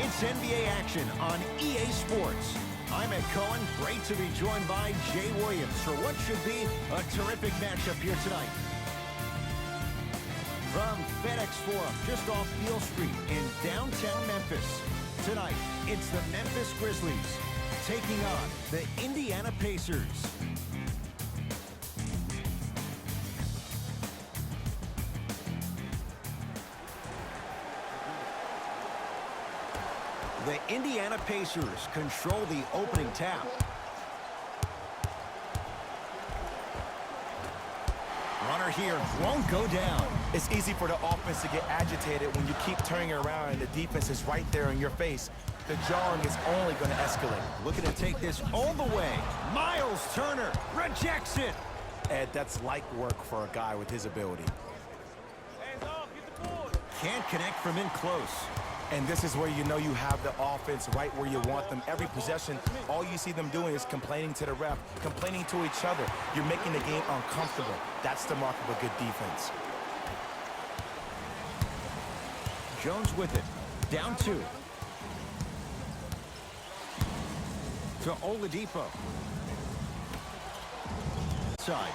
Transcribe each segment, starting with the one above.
It's NBA action on EA Sports. I'm Ed Cohen. Great to be joined by Jay Williams for what should be a terrific matchup here tonight. From FedEx Forum, just off Beale Street in downtown Memphis. Tonight, it's the Memphis Grizzlies taking on the Indiana Pacers. The Indiana Pacers control the opening tap. Runner here won't go down. It's easy for the offense to get agitated when you keep turning around and the defense is right there in your face. The jarring is only going to escalate. Looking to take this all the way. Miles Turner rejects it. Ed, that's like work for a guy with his ability. Can't connect from in close. And this is where you know you have the offense right where you want them. Every possession, all you see them doing is complaining to the ref, complaining to each other. You're making the game uncomfortable. That's the mark of a good defense. Jones with it. Down 2. To Oladipo. Side.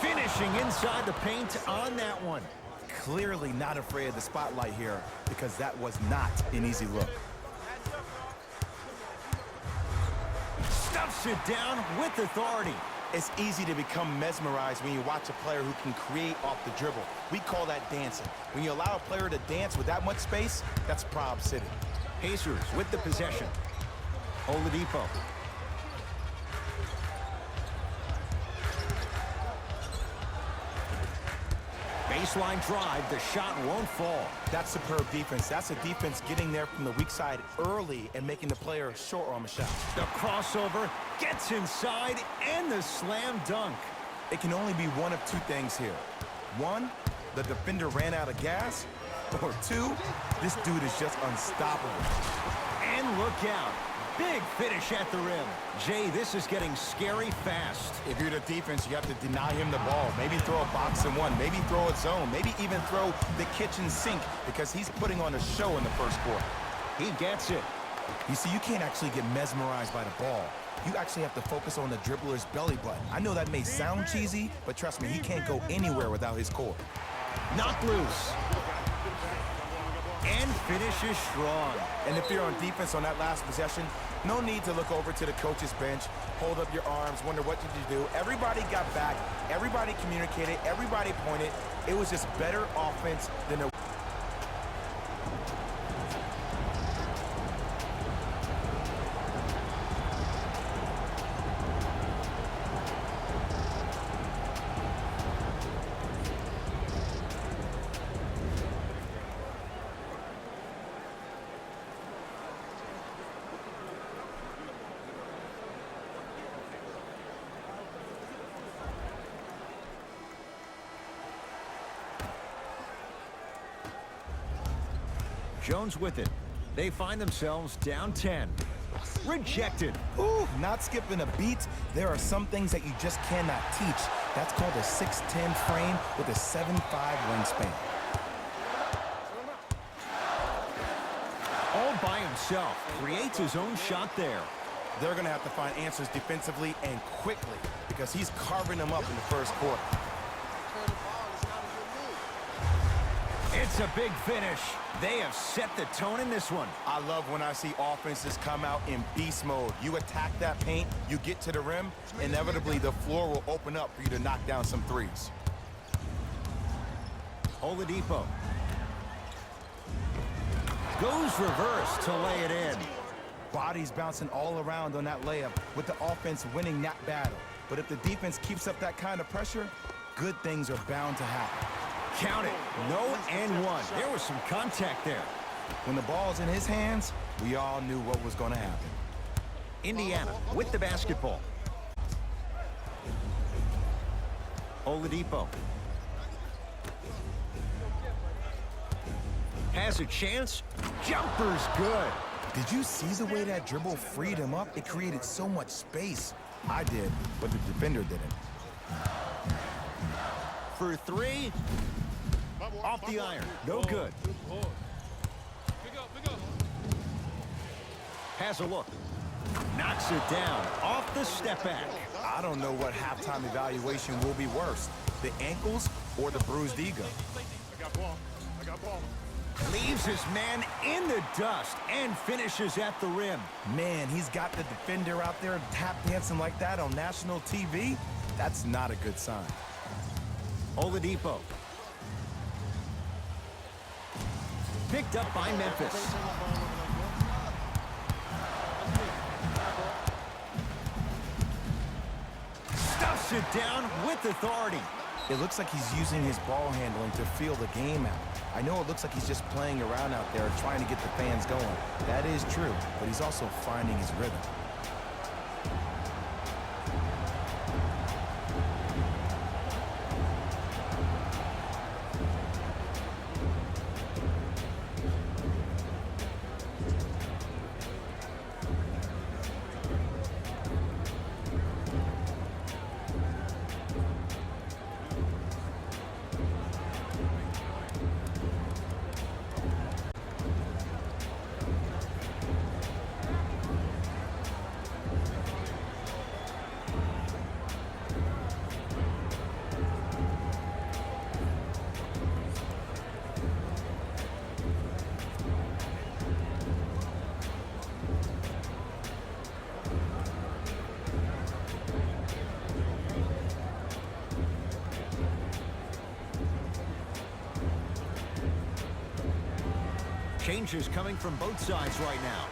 Finishing inside the paint on that one. Clearly not afraid of the spotlight here because that was not an easy look. Stuffs it down with authority. It's easy to become mesmerized when you watch a player who can create off the dribble. We call that dancing. When you allow a player to dance with that much space, that's Prob City. Pacers with the possession. Oladipo. Baseline drive, the shot won't fall. That's superb defense. That's a defense getting there from the weak side early and making the player short arm a shot. The crossover gets inside and the slam dunk. It can only be one of two things here. One, the defender ran out of gas. Or two, this dude is just unstoppable. And look out. Big finish at the rim. Jay, this is getting scary fast. If you're the defense, you have to deny him the ball. Maybe throw a box and one. Maybe throw a zone. Maybe even throw the kitchen sink because he's putting on a show in the first quarter. He gets it. You see, you can't actually get mesmerized by the ball. You actually have to focus on the dribbler's belly button. I know that may sound cheesy, but trust me, he can't go anywhere without his core. Knocked loose. And finishes strong. And if you're on defense on that last possession, no need to look over to the coach's bench, hold up your arms, wonder what did you do. Everybody got back, everybody communicated, everybody pointed. It was just better offense than a... Jones with it. They find themselves down 10. Rejected. Ooh, not skipping a beat. There are some things that you just cannot teach. That's called a 6'10" frame with a 7'5" wingspan. All by himself. Creates his own shot there. They're going to have to find answers defensively and quickly because he's carving them up in the first quarter. It's a big finish. They have set the tone in this one. I love when I see offenses come out in beast mode. You attack that paint, you get to the rim, inevitably the floor will open up for you to knock down some threes. Oladipo. Goes reverse to lay it in. Bodies bouncing all around on that layup with the offense winning that battle. But if the defense keeps up that kind of pressure, good things are bound to happen. Count it. No and one. There was some contact there. When the ball's in his hands, we all knew what was going to happen. Indiana with the basketball. Oladipo. Has a chance. Jumper's good. Did you see the way that dribble freed him up? It created so much space. I did, but the defender didn't. For three. Off the iron. No good. Has a look. Knocks it down. Off the step back. I don't know what halftime evaluation will be worse, the ankles or the bruised ego. I got ball. Leaves his man in the dust and finishes at the rim. Man, he's got the defender out there tap dancing like that on national TV. That's not a good sign. Oladipo. Picked up by Memphis. Stuffs it down with authority. It looks like he's using his ball handling to feel the game out. I know it looks like he's just playing around out there trying to get the fans going. That is true, but he's also finding his rhythm. Changes coming from both sides right now.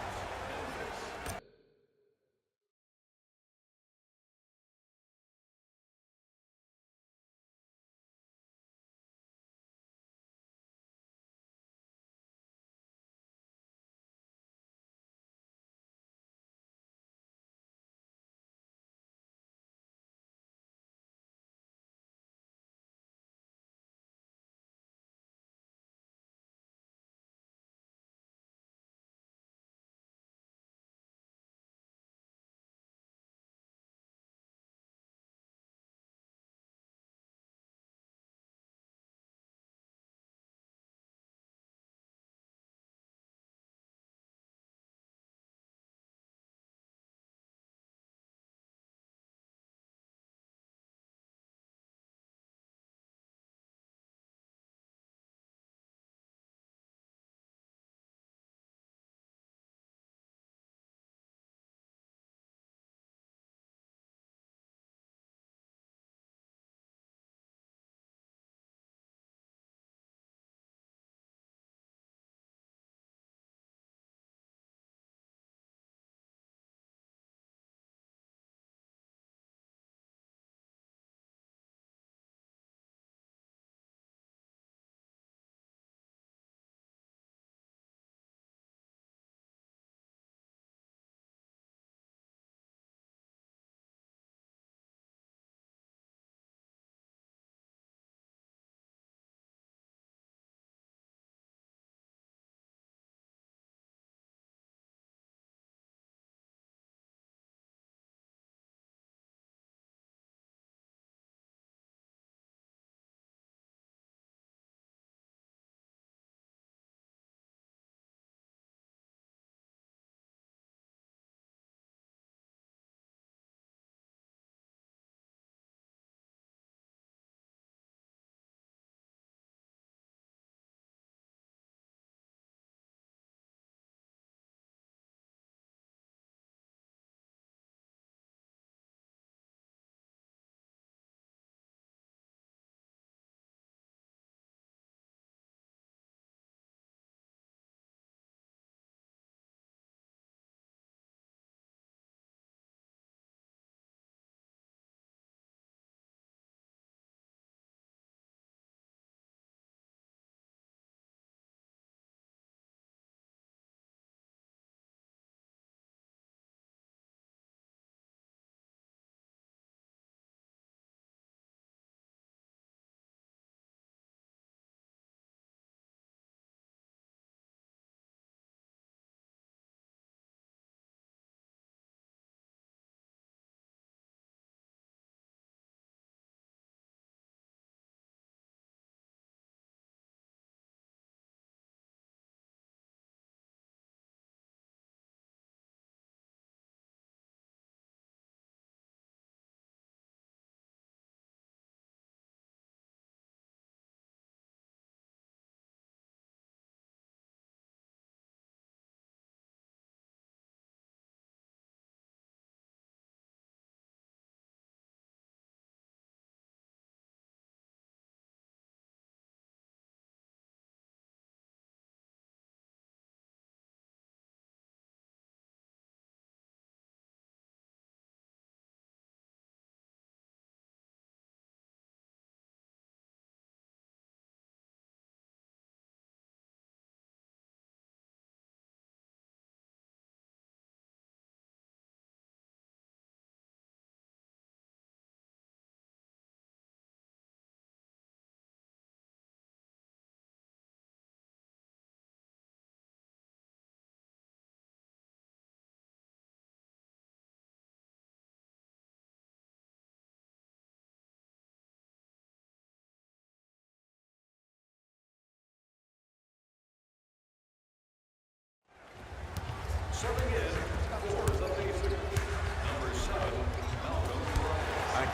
A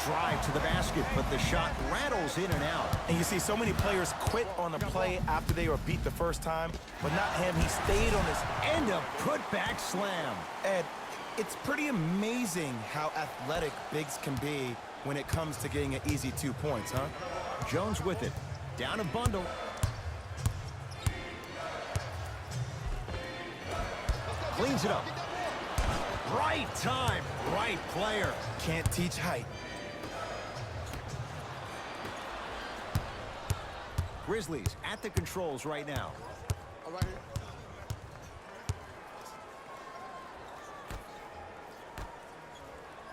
drive to the basket, but the shot rattles in and out. And you see so many players quit on a play after they were beat the first time, but not him. He stayed on his And a putback slam. Ed, it's pretty amazing how athletic bigs can be when it comes to getting an easy 2 points, huh? Jones with it. Down a bundle. Cleans it up. Right time, right player. Can't teach height. Grizzlies at the controls right now. All right here.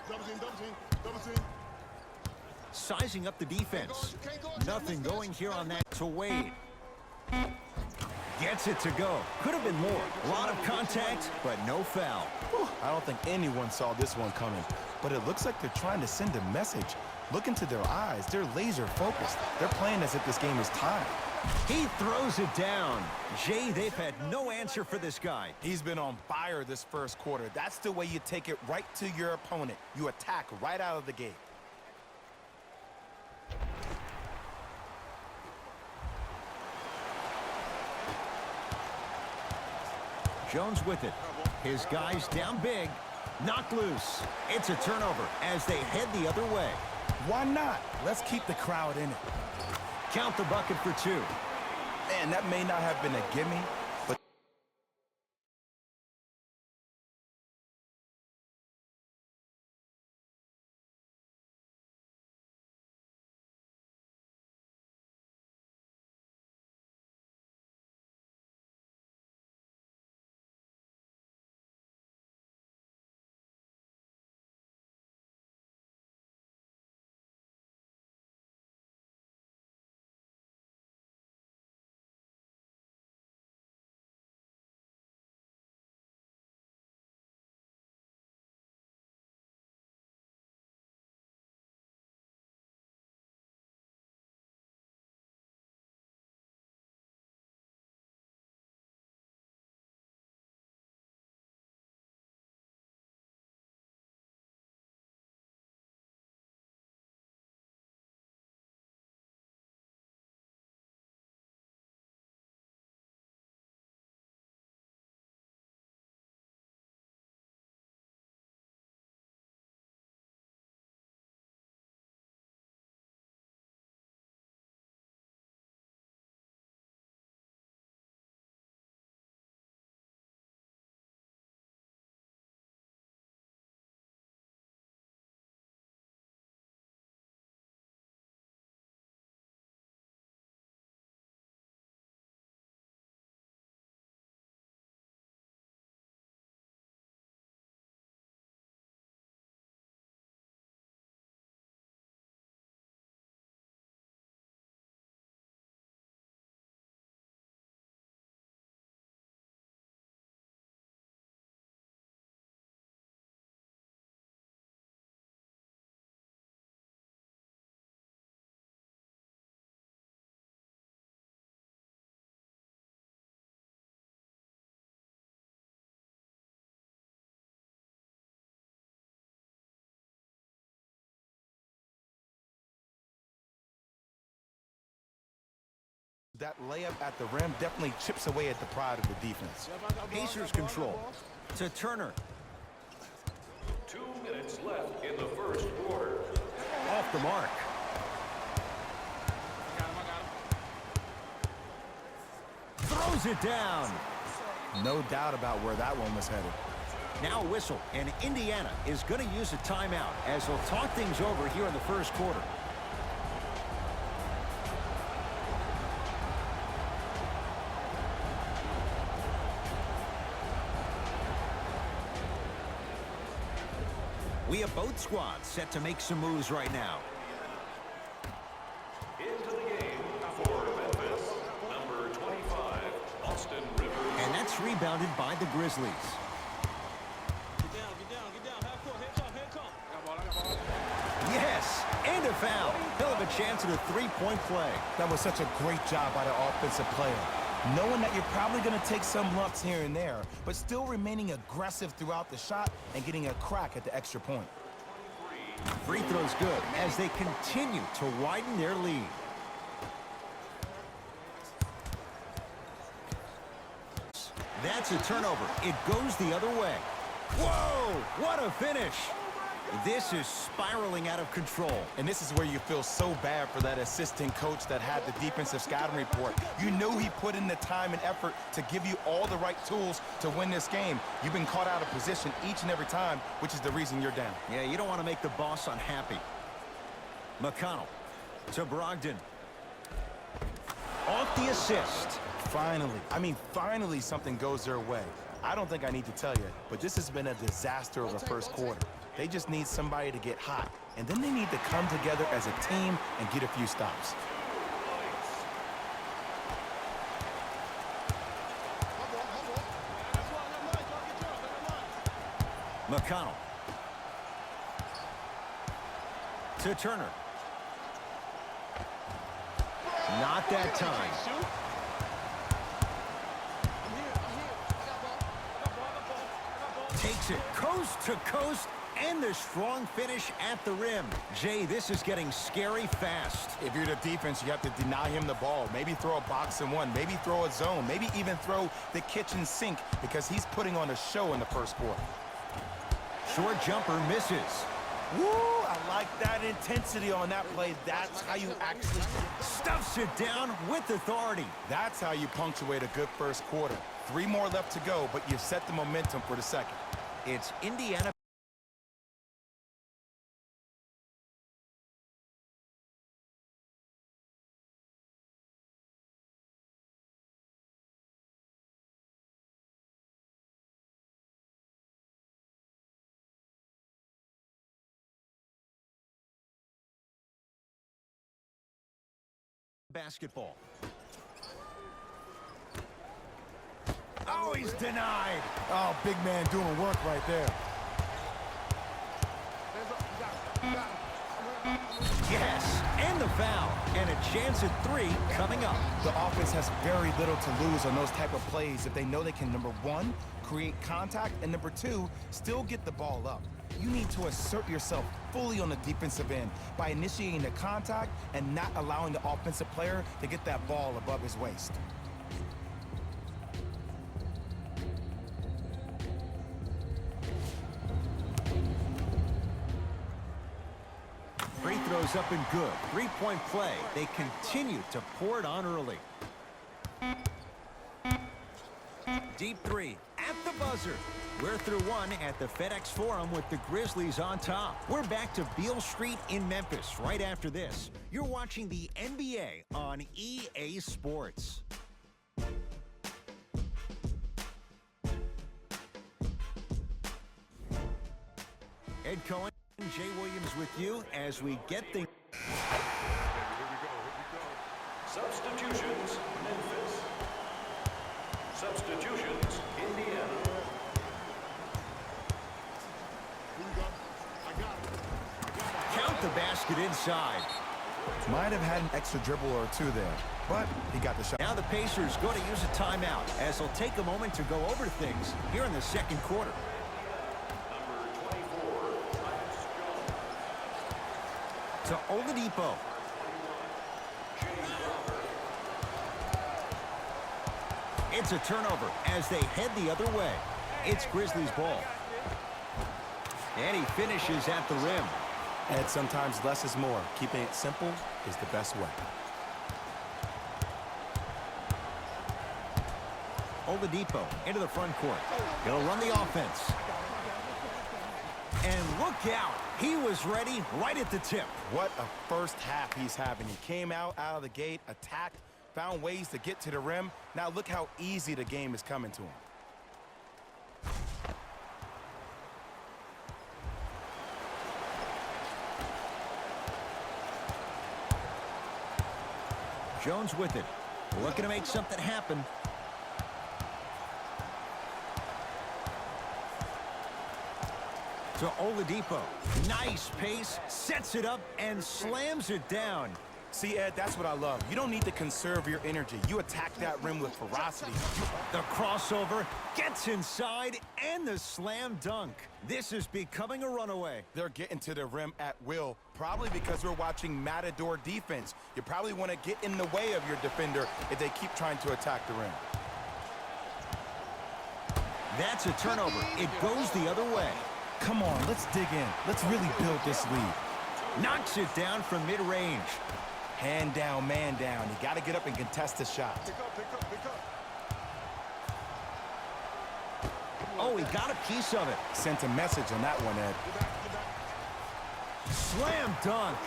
Double team, double team, double team. Sizing up the defense. Nothing going here on that to Wade. Gets it to go. Could have been more. A lot of contact, but no foul. I don't think anyone saw this one coming, but it looks like they're trying to send a message. Look into their eyes. They're laser focused. They're playing as if this game is tied. He throws it down. Jay, they've had no answer for this guy. He's been on fire this first quarter. That's the way you take it right to your opponent. You attack right out of the gate. Jones with it. His guys down big. Knocked loose. It's a turnover as they head the other way. Why not? Let's keep the crowd in it. Count the bucket for two. Man, that may not have been a gimme, but that layup at the rim definitely chips away at the pride of the defense. Pacers control. To Turner. 2 minutes left in the first quarter. Off the mark. Throws it down. No doubt about where that one was headed. Now a whistle, and Indiana is going to use a timeout as they'll talk things over here in the first quarter. We have both squads set to make some moves right now. Into the game for Memphis, number 25, Austin Rivers. And that's rebounded by the Grizzlies. Get down. Half court, head come. I got ball. Yes, and a foul. He'll have a chance at a three-point play. That was such a great job by the offensive player. knowing that you're probably going to take some lumps here and there, but still remaining aggressive throughout the shot and getting a crack at the extra point. Free throw's good as they continue to widen their lead. That's a turnover. It goes the other way. Whoa, what a finish. This is spiraling out of control. And this is where you feel so bad for that assistant coach that had the defensive scouting report. You knew he put in the time and effort to give you all the right tools to win this game. You've been caught out of position each and every time, which is the reason you're down. Yeah, you don't want to make the boss unhappy. McConnell to Brogdon. Off the assist. Finally something goes their way. I don't think I need to tell you, but this has been a disaster of a first quarter. They just need somebody to get hot, and then they need to come together as a team and get a few stops. McConnell. To Turner. Not that time. Takes it coast to coast, and the strong finish at the rim. Jay, this is getting scary fast. If you're the defense, you have to deny him the ball. Maybe throw a box and one. Maybe throw a zone. Maybe even throw the kitchen sink because he's putting on a show in the first quarter. Short jumper misses. Woo! I like that intensity on that play. That's how you actually Stuffs it down with authority. That's how you punctuate a good first quarter. 3 more left to go, but you've set the momentum for the second. It's Indiana. Basketball. Oh, he's denied. Oh, big man doing work right there. Yes, and the foul. And a chance at 3 coming up. The offense has very little to lose on those type of plays if they know they can, number 1, create contact, and number 2, still get the ball up. You need to assert yourself fully on the defensive end by initiating the contact and not allowing the offensive player to get that ball above his waist. Free throws up and good. 3-point play. They continue to pour it on early. Deep 3 at the buzzer. We're through 1 at the FedEx Forum with the Grizzlies on top. We're back to Beale Street in Memphis right after this. You're watching the NBA on EA Sports. Ed Cohen, Jay Williams with you as we get things. Substitutions, Memphis. Substitutions, Indiana. Count the basket inside. Might have had an extra dribble or 2 there, but he got the shot. Now the Pacers go to use a timeout as they'll take a moment to go over things here in the second quarter. Number 24, Tyus Jones. To Oladipo. It's a turnover as they head the other way. It's Grizzlies ball. And he finishes at the rim. And sometimes less is more. Keeping it simple is the best way. Oladipo into the front court. He'll run the offense. And look out. He was ready right at the tip. What a first half he's having. He came out of the gate, attacked, found ways to get to the rim. Now look how easy the game is coming to him. Jones with it. Looking to make something happen. To Oladipo. Nice pace, sets it up, and slams it down. See, Ed, that's what I love. You don't need to conserve your energy. You attack that rim with ferocity. The crossover gets inside and the slam dunk. This is becoming a runaway. They're getting to the rim at will, probably because we're watching Matador defense. You probably want to get in the way of your defender if they keep trying to attack the rim. That's a turnover. It goes the other way. Come on, let's dig in. Let's really build this lead. Knocks it down from mid-range. Hand down, man down. You got to get up and contest the shot. Pick up, pick up, pick up. Oh, he got a piece of it. Sent a message on that one, Ed. Get back. Slam dunk.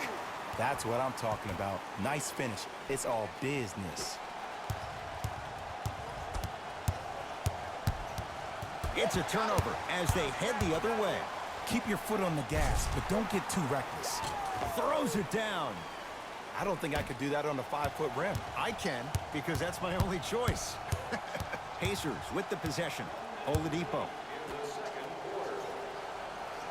That's what I'm talking about. Nice finish. It's all business. It's a turnover as they head the other way. Keep your foot on the gas, but don't get too reckless. Throws it down. I don't think I could do that on a 5-foot rim. I can, because that's my only choice. Pacers with the possession. Oladipo.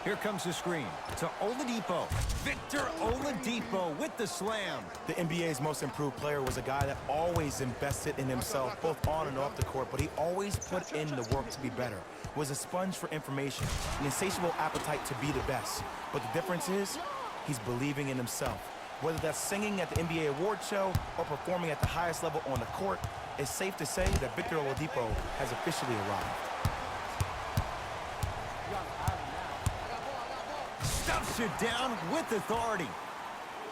Here comes the screen to Oladipo. Victor Oladipo with the slam. The NBA's most improved player was a guy that always invested in himself, both on and off the court, but he always put in the work to be better. Was a sponge for information, an insatiable appetite to be the best. But the difference is, he's believing in himself. Whether that's singing at the NBA award show or performing at the highest level on the court, it's safe to say that Victor Oladipo has officially arrived. Stuffs it down with authority.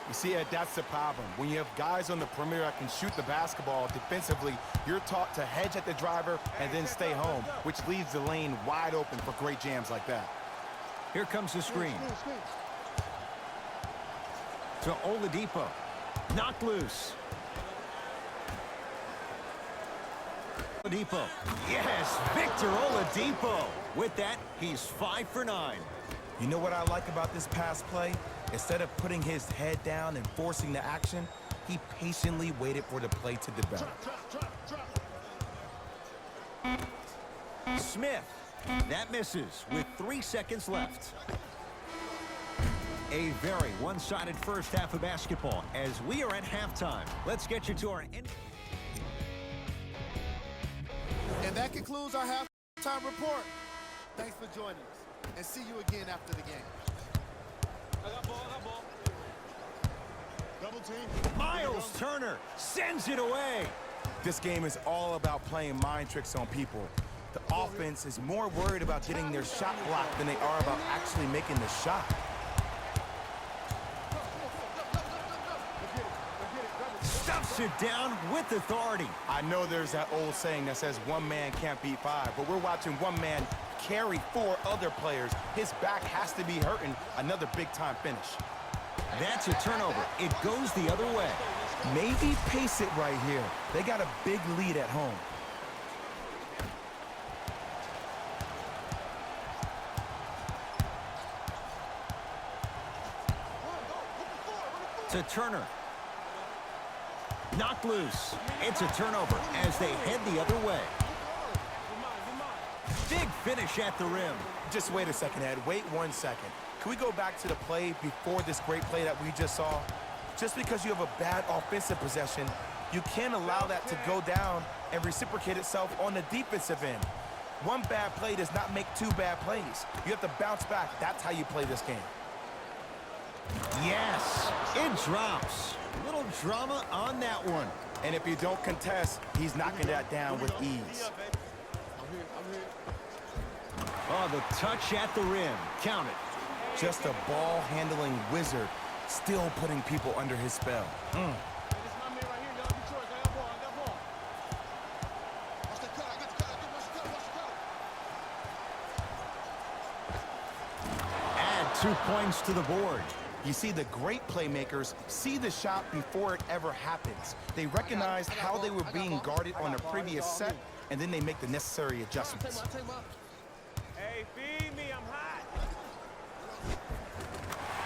You see, Ed, that's the problem. When you have guys on the perimeter that can shoot the basketball defensively, you're taught to hedge at the driver and then stay home, which leaves the lane wide open for great jams like that. Here comes the screen. To Oladipo. Knocked loose. Oladipo. Yes, Victor Oladipo. With that, he's 5 for 9. You know what I like about this pass play? Instead of putting his head down and forcing the action, he patiently waited for the play to develop. Smith. That misses with 3 seconds left. A very one-sided first half of basketball as we are at halftime. Let's get you to our end. And that concludes our halftime report. Thanks for joining us, and see you again after the game. I got ball. Double team. Miles Turner sends it away. This game is all about playing mind tricks on people. The offense is more worried about getting their shot blocked than they are about actually making the shot. Stuffs it down with authority. I know there's that old saying that says one man can't beat 5, but we're watching one man carry 4 other players. His back has to be hurting. Another big-time finish. That's a turnover. It goes the other way. Maybe pace it right here. They got a big lead at home. To Turner. Knocked loose. It's a turnover as they head the other way. Big finish at the rim. Just wait a second, Ed. Wait 1 second. Can we go back to the play before this great play that we just saw? Just because you have a bad offensive possession, you can't allow that to go down and reciprocate itself on the defensive end. One bad play does not make 2 bad plays. You have to bounce back. That's how you play this game. Yes, it drops. Little drama on that one. And if you don't contest, he's knocking that down with ease. I'm here. Oh, the touch at the rim. Count it. Just a ball-handling wizard, still putting people under his spell. Hey, this is my man right here. Y'all be choice. I got ball. Watch the cut. I got the cut. Watch the cut. Add 2 points to the board. You see, the great playmakers see the shot before it ever happens. They recognize how they were being guarded on the previous set, and then they make the necessary adjustments. Hey, feed me. I'm hot.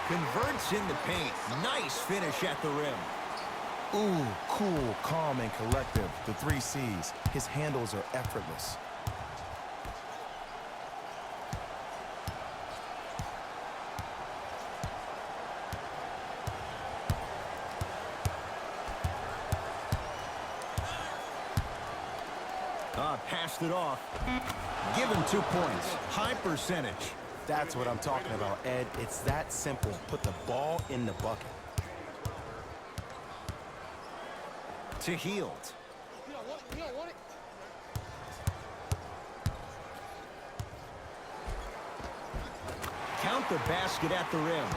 Converts in the paint. Nice finish at the rim. Ooh, cool, calm, and collective. The 3 C's. His handles are effortless. Passed it off. Give him 2 points. High percentage. That's what I'm talking about, Ed. It's that simple. Put the ball in the bucket. To Hield. You don't want it. You don't want it. Count the basket at the rim.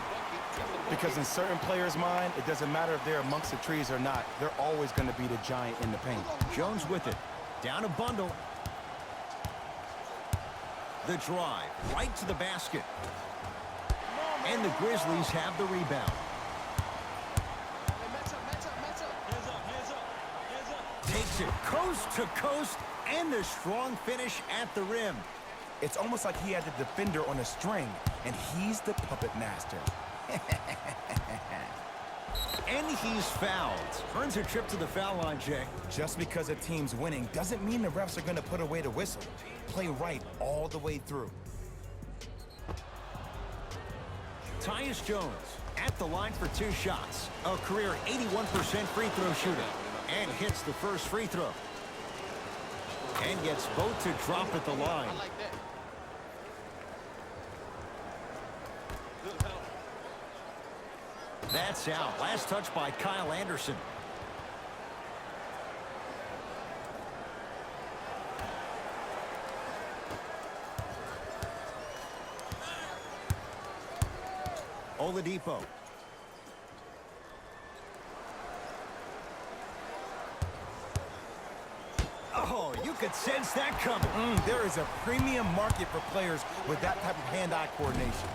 Because in certain players' mind, it doesn't matter if they're amongst the trees or not. They're always going to be the giant in the paint. Jones with it. Down a bundle. The drive. Right to the basket. And the Grizzlies have the rebound. Match up, match up, match up. Hands up, hands up, hands up. Takes it coast to coast. And the strong finish at the rim. It's almost like he had the defender on a string, and he's the puppet master. And he's fouled. Earns a trip to the foul line, Jay. Just because a team's winning doesn't mean the refs are going to put away the whistle. Play right all the way through. Tyus Jones at the line for 2 shots. A career 81% free throw shooter. And hits the first free throw. And gets both to drop at the line. I like that. Good help. That's out. Last touch by Kyle Anderson. Oladipo. Oh, you could sense that coming. There is a premium market for players with that type of hand-eye coordination.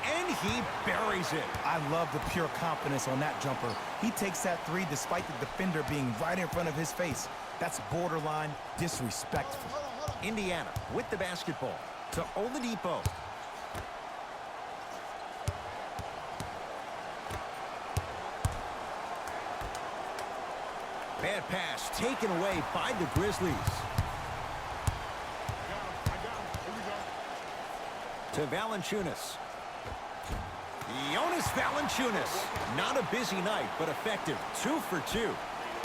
And he buries it. I love the pure confidence on that jumper. He takes that three despite the defender being right in front of his face. That's borderline disrespectful. Indiana with the basketball to Oladipo. Bad pass taken away by the Grizzlies. To Valanciunas. Jonas Valanciunas. Not a busy night, but effective. 2 for 2.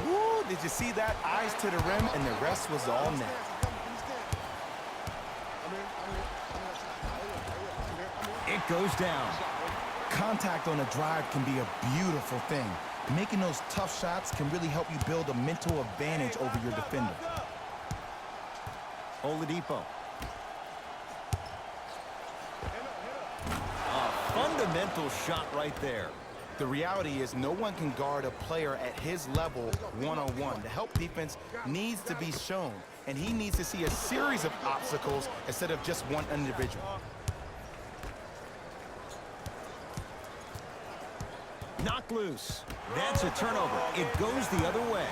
Woo, did you see that? Eyes to the rim, and the rest was all net. It goes down. Contact on a drive can be a beautiful thing. Making those tough shots can really help you build a mental advantage over your defender. Oladipo. A fundamental shot right there. The reality is no one can guard a player at his level one-on-one. The help defense needs to be shown, and he needs to see a series of obstacles instead of just one individual. Knocked loose. That's a turnover. It goes the other way.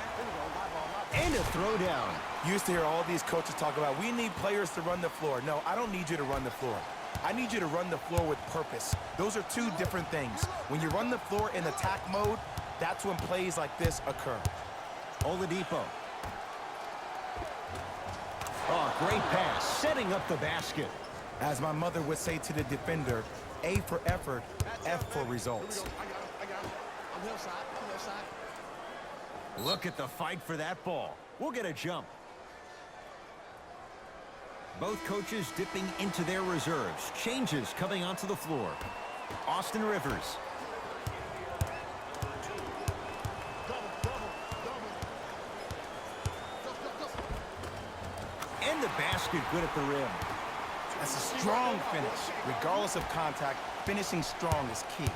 And a throwdown. You used to hear all these coaches talk about, we need players to run the floor. No, I don't need you to run the floor. I need you to run the floor with purpose. Those are two different things. When you run the floor in attack mode, that's when plays like this occur. Oladipo. Oh, great pass. Setting up the basket. As my mother would say to the defender, A for effort, F for results. I'm hillside. I'm hillside. Look at the fight for that ball. We'll get a jump. Both coaches dipping into their reserves. Changes coming onto the floor. Austin Rivers. And the basket good at the rim. That's a strong finish. Regardless of contact, finishing strong is key.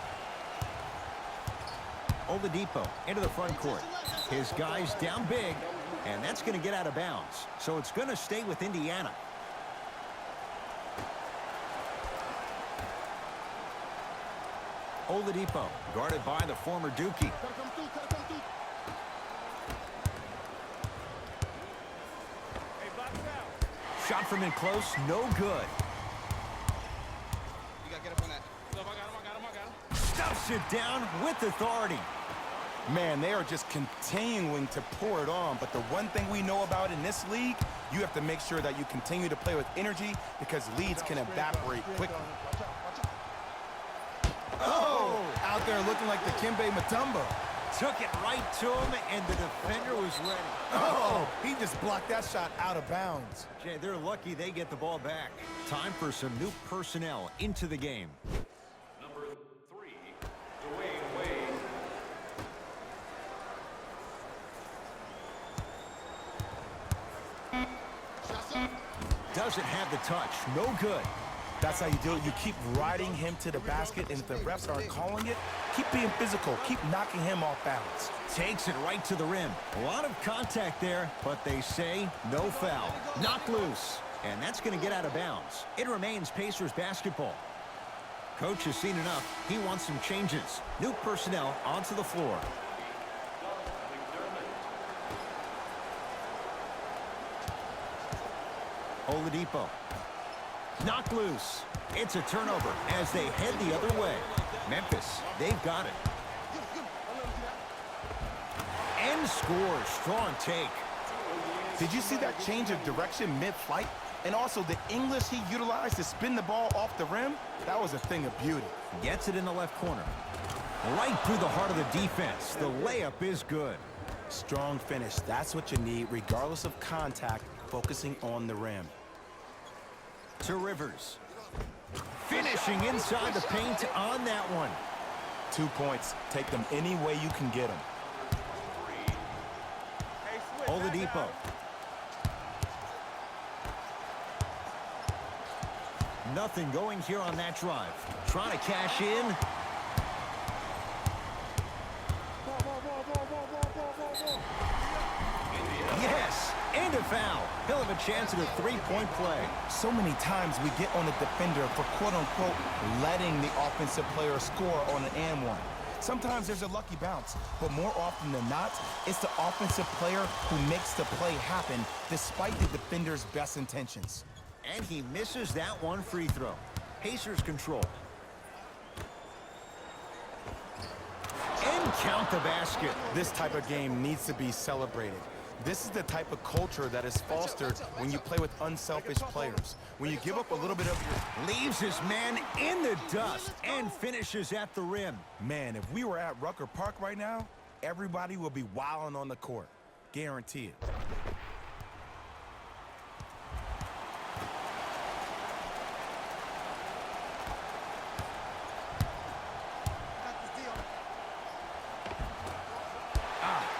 Oladipo into the front court. His guy's down big, and that's going to get out of bounds. So it's going to stay with Indiana. Oladipo guarded by the former Dookie. Shot from in close, no good. You gotta get up on that. Look, I got him. Stuffs it down with authority. Man, they are just continuing to pour it on. But the one thing we know about in this league, you have to make sure that you continue to play with energy because leads can evaporate quickly. Oh, out there looking like the Kimbe Mutombo. Took it right to him, and the defender was ready. Oh, he just blocked that shot out of bounds. Jay, they're lucky they get the ball back. Time for some new personnel into the game. Number 3, Dwayne Wade. Doesn't have the touch. No good. That's how you do it. You keep riding him to the basket, and if the refs aren't calling it, keep being physical. Keep knocking him off balance. Takes it right to the rim. A lot of contact there, but they say no foul. Knocked loose. And that's going to get out of bounds. It remains Pacers basketball. Coach has seen enough. He wants some changes. New personnel onto the floor. Oladipo. Knocked loose. It's a turnover as they head the other way. Memphis, they've got it. And scores. Strong take. Did you see that change of direction mid-flight? And also the English he utilized to spin the ball off the rim? That was a thing of beauty. Gets it in the left corner. Right through the heart of the defense. The layup is good. Strong finish. That's what you need, regardless of contact, focusing on the rim. To Rivers. Finishing inside the paint on that one. 2 points. Take them any way you can get them. Oladipo. Nothing going here on that drive. Trying to cash in. Yes, and a foul. He'll have a chance at a three-point play. So many times we get on the defender for quote-unquote letting the offensive player score on an and one. Sometimes there's a lucky bounce, but more often than not, it's the offensive player who makes the play happen despite the defender's best intentions. And he misses that one free throw. Pacers control. And count the basket. This type of game needs to be celebrated. This is the type of culture that is fostered when you play with unselfish players. When you give up a little bit of your... Leaves his man in the dust and finishes at the rim. Man, if we were at Rucker Park right now, everybody will be wilding on the court. Guarantee it.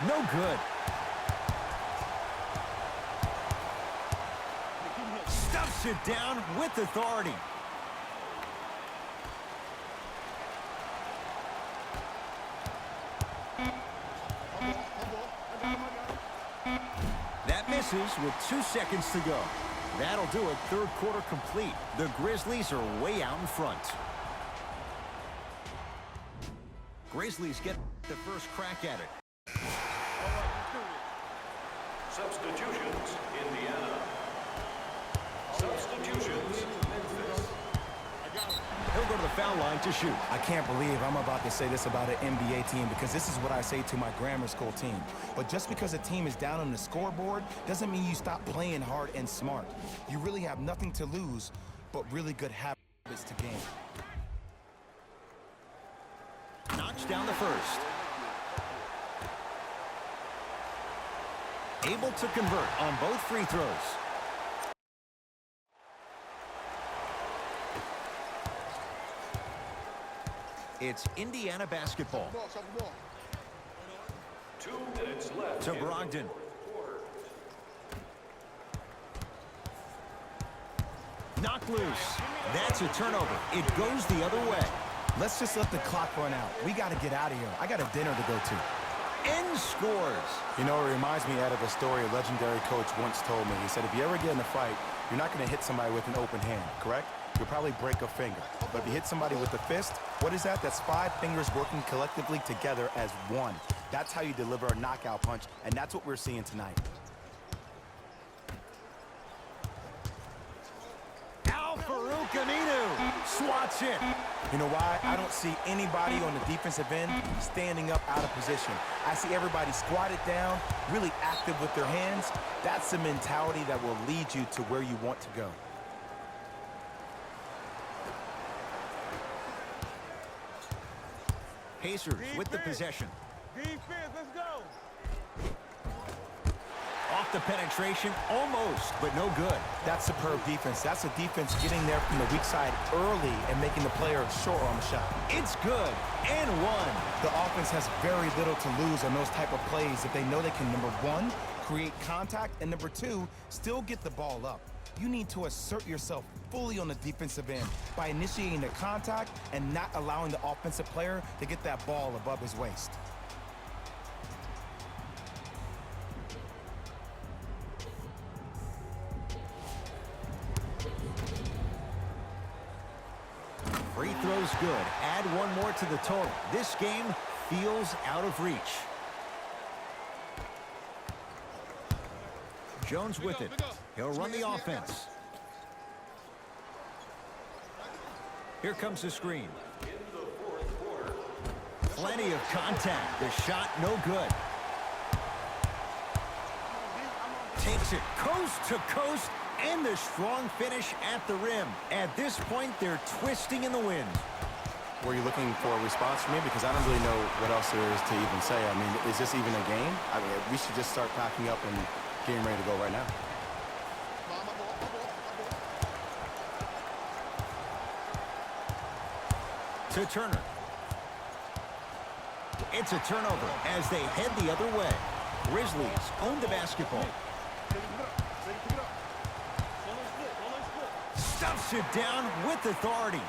No good. Stuffs it down with authority. That misses with 2 seconds to go. That'll do it. Third quarter complete. The Grizzlies are way out in front. Grizzlies get the first crack at it. Substitutions, Indiana. Substitutions, Memphis. He'll go to the foul line to shoot. I can't believe I'm about to say this about an NBA team because this is what I say to my grammar school team. But just because a team is down on the scoreboard doesn't mean you stop playing hard and smart. You really have nothing to lose but really good habits to gain. Knocks down the first. Able to convert on both free throws. It's Indiana basketball. 2 minutes left. To in Brogdon. the fourth quarter. Knocked loose. That's a turnover. It goes the other way. Let's just let the clock run out. We got to get out of here. I got a dinner to go to. And scores. You know, it reminds me, Ed, of a story a legendary coach once told me. He said, if you ever get in a fight, you're not going to hit somebody with an open hand, correct? You'll probably break a finger. But if you hit somebody with a fist, what is that? That's 5 fingers working collectively together as one. That's how you deliver a knockout punch, and that's what we're seeing tonight. Al-Farouq Aminu swats it. You know why? I don't see anybody on the defensive end standing up out of position. I see everybody squatted down, really active with their hands. That's the mentality that will lead you to where you want to go. Pacers with the possession. Defense, let's go. Off the penetration, almost, but no good. That's superb defense. That's a defense getting there from the weak side early and making the player short on the shot. It's good, and one. The offense has very little to lose on those type of plays if they know they can, number one, create contact, and number two, still get the ball up. You need to assert yourself fully on the defensive end by initiating the contact and not allowing the offensive player to get that ball above his waist. Free throw's good. Add one more to the total. This game feels out of reach. Jones with it. He'll run the offense. Here comes the screen. Plenty of contact. The shot no good. Takes it coast to coast, and the strong finish at the rim. At this point, they're twisting in the wind. Were you looking for a response from me? Because I don't really know what else there is to even say. I mean, is this even a game? I mean, we should just start packing up and getting ready to go right now. To Turner. It's a turnover as they head the other way. Grizzlies own the basketball. Stuffs it down with authority.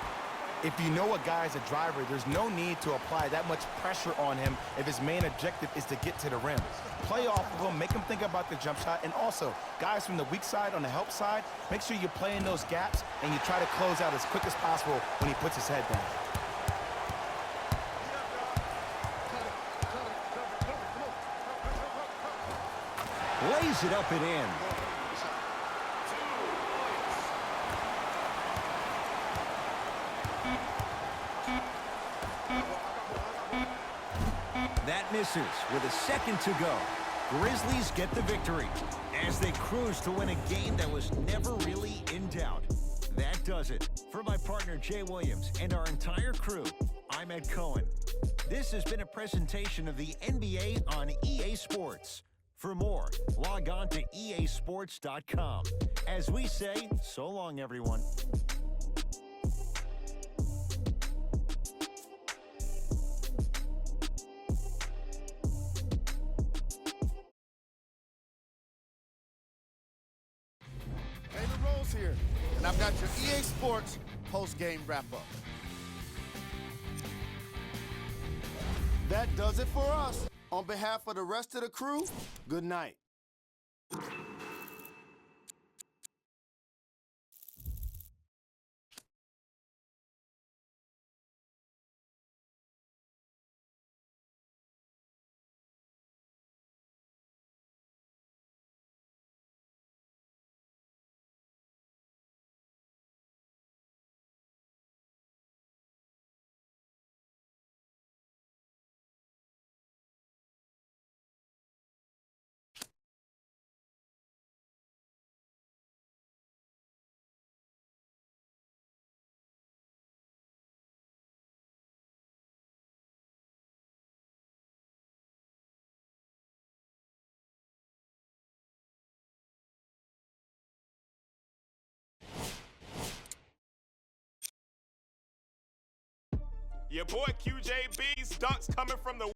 If you know a guy's a driver, there's no need to apply that much pressure on him if his main objective is to get to the rim. Play off of him, make him think about the jump shot, and also, guys from the weak side on the help side, make sure you play in those gaps and you try to close out as quick as possible when he puts his head down. Lays it up and in. That misses with a second to go. Grizzlies get the victory as they cruise to win a game that was never really in doubt. That does it. For my partner Jay Williams and our entire crew, I'm Ed Cohen. This has been a presentation of the NBA on EA Sports. For more, log on to easports.com. As we say, so long, everyone. Taylor Rose here, and I've got your EA Sports post-game wrap-up. That does it for us. On behalf of the rest of the crew, good night. Your boy QJB's dunks coming from the